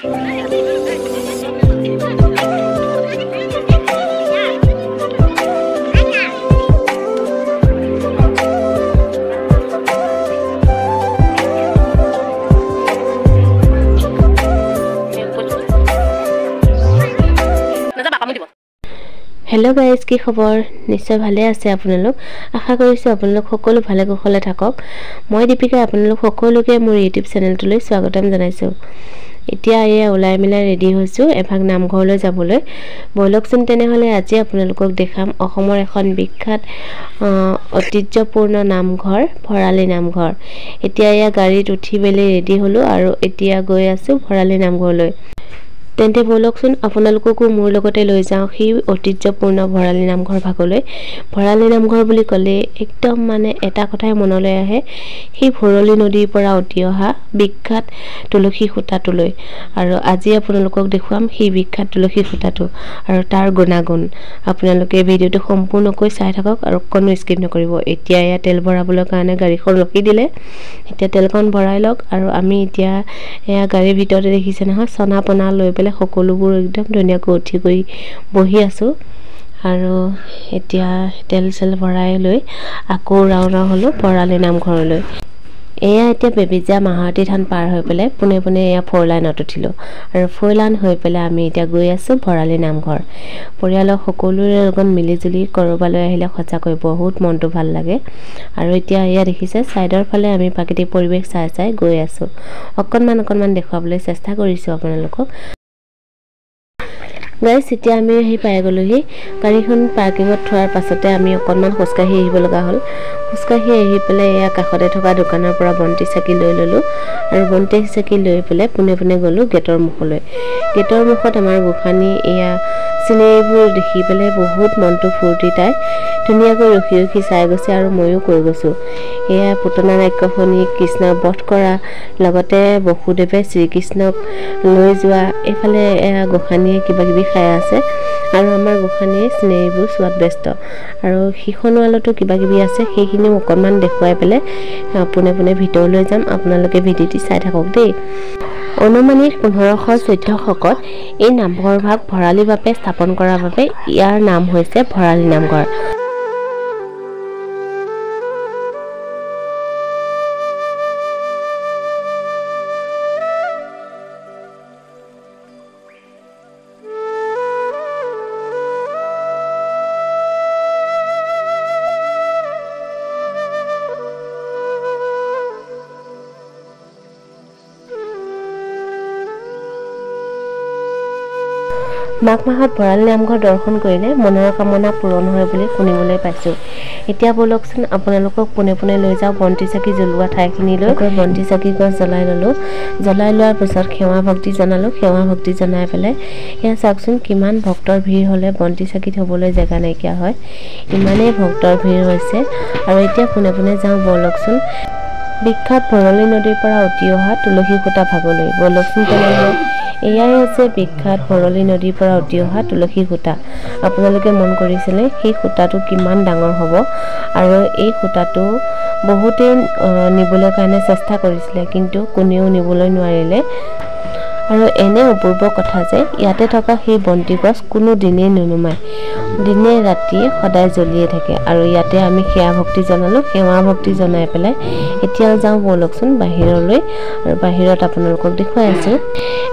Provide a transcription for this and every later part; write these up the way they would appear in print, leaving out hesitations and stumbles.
Hello guys की खबर निश्चय भाले আছে আপোনালোক আশা কৰিছো আপোনালোক সকলো ভালে কুশলে থাকক মই দীপিকা আপোনালোক সকলোকে মোৰ ইউটিউব চেনেলটোলৈ স্বাগতম জনাইছো এতিয়া এয়া ওলাই মিলাই ৰেডি হৈছো এভাগ নামঘৰলৈ যাবলৈ বলকচোন তেনেহলে আজি আপোনালোকক দেখাম অসমৰ এখন বিখ্যাত ঐতিহ্যপূৰ্ণ নামঘৰ ভৰালি নামঘৰ এতিয়া এয়া গাড়ীত উঠি বেলি ৰেডি হলো আৰু এতিয়া গৈ আছো ভৰালি নামঘৰলৈ তেন্তে বলকচোন আপোনালোককো মোৰ লগতে লৈ যাওঁ সেই ঐতিহ্যপূৰ্ণ ভৰালি নামঘৰ ভাগলৈ ভৰালি নামঘৰ বুলি ক'লে একদম মানে এটা কথাই মনলৈ আহে সেই ভৰলি নদীৰ পৰা উঠি অহা বিখ্যাত তুলসী খুঁটাটোলৈ আৰু আজি আপোনালোকক দেখুৱাম সেই বিখ্যাত তুলসী খুঁটাটো আৰু তাৰ গুণাগুণ আপোনালোকে ভিডিওটো সম্পূৰ্ণকৈ চাই থাকক আৰু কোনো স্কিপ নকৰিব এতিয়া এয়া তেল ভৰাবলৈ কাৰণে গাড়ীখন ৰখি দিলে এতিয়া তেলখন ভৰাই লওক আৰু আমি এতিয়া এয়া গাড়ীৰ ভিতৰতে দেখিছে নহয় চনা পনা লৈ সকলোবোৰ একদম ধুনীয়াকৈ উঠি গৈ বহি আছো আৰু এতিয়া তেল চেল ভৰাই লৈ আকৌ ৰাওনা হলো ভৰালি নামঘৰলৈ এয়া এতিয়া বেবিজা মাহাতি থান পাৰ হৈ পেলে পুনে পুনে এয়া ফ'ৰ লাইনত উঠিলো আৰু ফ'ৰ লাইন হৈ পেলে আমি এতিয়া গৈ আছো ভৰালি নামঘৰ পৰিয়ালৰ সকলোৰে লগত মিলিজুলি কৰবালৈ আহিলে সঁচাকৈ বহুত মনটো ভাল লাগে আৰু এতিয়া এয়া দেখিছে সাইডৰ ফালে আমি প্ৰাকৃতিক পৰিৱেশ চাই চাই গৈ আছো অকনমান দেখুৱাবলৈ চেষ্টা কৰিছো আপোনালোকক গাইস এতিয়া আমি আহি পাই গলোহি গাড়ীখন পাৰ্কিংত থোৱাৰ পাছতে আমি অকনমান খোজকাঢ়ি আহিব লগা হ'ল খোজকাঢ়ি আহি পেলে এয়া কাষতে থকা দোকানৰ পৰা বন্তি চাকি লৈ ললো আৰু বন্তি চাকি লৈ পেলে পুনে পুনে গলো গেটৰ মুখলৈ গেটৰ মুখত আমাৰ গোখানী এয়া সিনেবোৰ দেখি পেলে বহুত মনটো ফুৰ্তি তাই ধুনীয়াকৈ ৰখি চাই গৈছে আৰু ময়ো কৈ গৈছো এয়া পুতনা নাট্যখনি কৃষ্ণ বধ কৰা লগতে বসুদেৱে শ্ৰীকৃষ্ণক লৈ যোৱা এফালে এয়া গোখানীয়ে কিবা কিবি খাই আছে আৰু আমাৰ গোখানীয়ে সিনেবোৰ চোৱাত ব্যস্ত আৰু হিখনৱালতো কিবা কিবি আছে সেইখিনিও অকনমান দেখুৱাই পেলে পুনে পুনে ভিতৰলৈ যাম আপোনালোকে ভিডিওটি চাই থাকক দেই অনুমানিক 1514 শকত এই নামঘৰ ভাগ ভৰালি বাবে স্থাপন কৰাৰ বাবে ইয়াৰ নাম হৈছে ভৰালি নামঘৰ মাঘ মাহত ভৰালি নামঘৰ দৰ্শন কৰিলে মনৰ কামনা পূৰণ হয় বুলি শুনিবলৈ পাইছো এতিয়া বলকচোন আপোনালোকক পুনে পুনে লৈ যাওঁ বন্তি চাকি জ্বলোৱা ঠাইখিনিলৈ বন্তি চাকি গছ জ্বলাই ললো জ্বলাই লোৱাৰ পিছত সেৱা ভক্তি জনালো সেৱা ভক্তি জনাই পেলে এয়া চাওকচোন কিমান ভক্তৰ ভিৰ হলে বন্তি চাকি থবলৈ জাগা নাইকিয়া হয় ইমানেই ভক্তৰ ভিৰ হৈছে আৰু এতিয়া পুনে পুনে যাওঁ বলকচোন বিখ্যাত ভৰলি নদীৰ পৰা উঠি অহা তুলসী খুঁটা ভাগলৈ বলকচোন তেনেহলে এয়াই আছে বিখ্যাত ভৰলি নদীৰ পৰা উঠি অহা তুলসী খুঁটা আপোনালোকে মন কৰিছিলে সেই খুঁটাটো কিমান ডাঙৰ হ'ব আৰু এই খুঁটাটো বহুতে নিবলৈ কাৰণে চেষ্টা কৰিছিলে কিন্তু কোনেও নিবলৈ নোৱাৰিলে আৰু এনে অপূৰ্ব কথা যে ইয়াতে থকা সেই বন্তি গছ কোনো দিনেই নুনুমায় দিনে ৰাতি সদায় জ্বলিয়ে থাকে আৰু ইয়াতে আমি সেৱা ভক্তি জনালো সেৱা ভক্তি জনাই পেলাই এতিয়া যাওঁ বলকচোন বাহিৰলৈ আৰু বাহিৰত আপোনালোকক দেখুৱাই আছো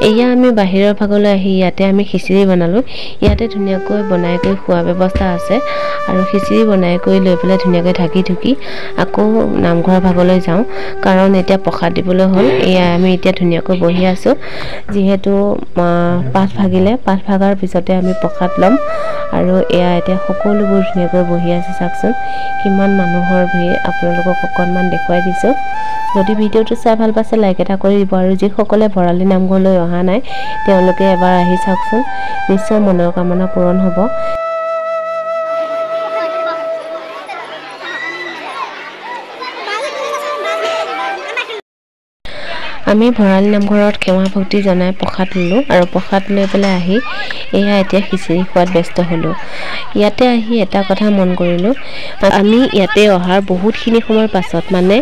এয়া আমি বাহিৰৰ ভাগলৈ আহি ইয়াতে আমি খিচিৰি বনালো ইয়াতে ধুনীয়াকৈ বনাই কৰি খোৱা ব্যৱস্থা আছে আৰু খিচিৰি বনাই কৰি লৈ পেলাই ধুনীয়াকৈ ঢাকি ঢুকি আকৌ নামঘৰ ভাগলৈ যাওঁ কাৰণ এতিয়া প্ৰসাদ দিবলৈ হ'ল এয়া আমি এতিয়া ধুনীয়াকৈ বহি আছো যিহেতু পাঠ ভাগিলে পাঠ ভাগাৰ পিছতে আমি প্ৰসাদ ল'ম আৰু এয়া এতিয়া সকলোবোৰ ধুনীয়াকৈ বহি আছে চাওকচোন কিমান মানুহৰ ভিৰ আপোনালোকক অকনমান দেখুৱাই দিছো যদি ভিডিওটো চাই ভাল পাইছে লাইক এটা কৰি দিব আৰু যিসকলে ভৰালি নামঘৰলৈ অহা নাই তেওঁলোকে এবাৰ আহি চাওকচোন নিশ্চয় মনৰ কামনা পূৰণ হ'ব আমি ভৰালি নামঘৰত সেৱা ভক্তি জনাই প্ৰসাদ ল'লোঁ আৰু প্ৰসাদ লৈ পেলাই আহি এয়া এতিয়া খিচিৰি খোৱাত ব্যস্ত হ'লোঁ। ইয়াতে আহি এটা কথা মন কৰিলোঁ, আমি ইয়াতে অহাৰ বহুতখিনি সময়ৰ পাছত মানে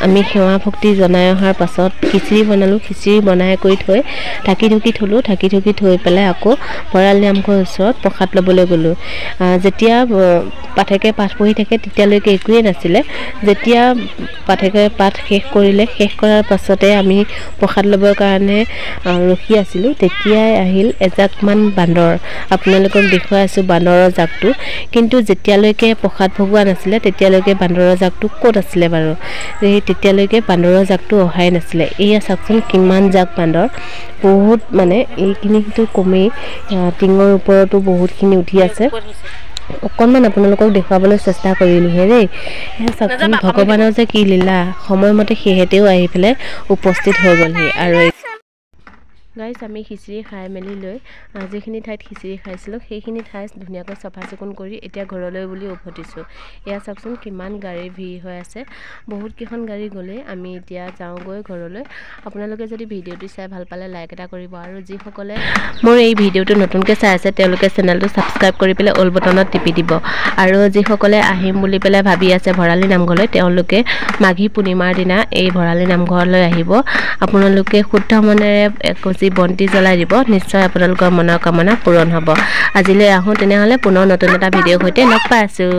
আমি সেৱা ভক্তি জনাই অহাৰ পাছত খিচিৰি বনালোঁ। খিচিৰি বনাই কৰি থৈ ঢাকি থ'লোঁ। ঢাকি থৈ পেলাই আকৌ ভৰালি নামঘৰৰ ওচৰত প্ৰসাদ ল'বলৈ গ'লোঁ। যেতিয়া পাঠকে পাঠ পঢ়ি থাকে তেতিয়ালৈকে একোৱেই নাছিলে। যেতিয়া পাঠকে পাঠ শেষ কৰিলে, শেষ কৰাৰ পাছতে আমি প্ৰসাদ ল'বৰ কাৰণে ৰখি আছিলোঁ, তেতিয়াই আহিল এজাকমান বান্দৰ। আপোনালোকক দেখুৱাই আছোঁ বান্দৰৰ জাকটো, কিন্তু যেতিয়ালৈকে প্ৰসাদ ভগোৱা নাছিলে তেতিয়ালৈকে বান্দৰৰ জাকটো ক'ত আছিলে বাৰু? তেতিয়ালৈকে বান্দৰৰ জাকটো অহাই নাছিলে। এয়া চাওকচোন কিমান জাক বান্দৰ, বহুত মানে এইখিনিতো কমেই, টিঙৰ ওপৰতো বহুতখিনি উঠি আছে। অকণমান আপোনালোকক দেখুৱাবলৈ চেষ্টা কৰিলোঁহে দেই। চাওকচোন ভগৱানৰ যে কি লীলা, সময়মতে সিহঁতেও আহি পেলাই উপস্থিত হৈ গ'লহি। আৰু গাইজ আমি খিচিৰি খাই মেলি লৈ যিখিনি ঠাইত খিচিৰি খাইছিলোঁ সেইখিনি ঠাইত ধুনীয়াকৈ চাফা চিকুণ কৰি এতিয়া ঘৰলৈ বুলি উভতিছোঁ। এয়া চাওকচোন কিমান গাড়ীৰ ভিৰ হৈ আছে, বহুতকেইখন গাড়ী গ'লেই আমি এতিয়া যাওঁগৈ ঘৰলৈ। আপোনালোকে যদি ভিডিঅ'টো চাই ভাল পালে লাইক এটা কৰিব, আৰু যিসকলে মোৰ এই ভিডিঅ'টো নতুনকৈ চাই আছে তেওঁলোকে চেনেলটো ছাবস্ক্ৰাইব কৰি পেলাই অল বটনত টিপি দিব। আৰু যিসকলে আহিম বুলি পেলাই ভাবি আছে ভৰালি নামঘৰলৈ, তেওঁলোকে মাঘী পূৰ্ণিমাৰ দিনা এই ভৰালি নামঘৰলৈ আহিব। আপোনালোকে শুদ্ধ মনেৰে এগছি বন্তি জ্বলাই দিব, নিশ্চয় আপোনালোকৰ মনৰ কামনা পূৰণ হ'ব। আজিলৈ আহোঁ তেনেহ'লে, পুনৰ নতুন এটা ভিডিঅ'ৰ সৈতে লগ পাই আছোঁ।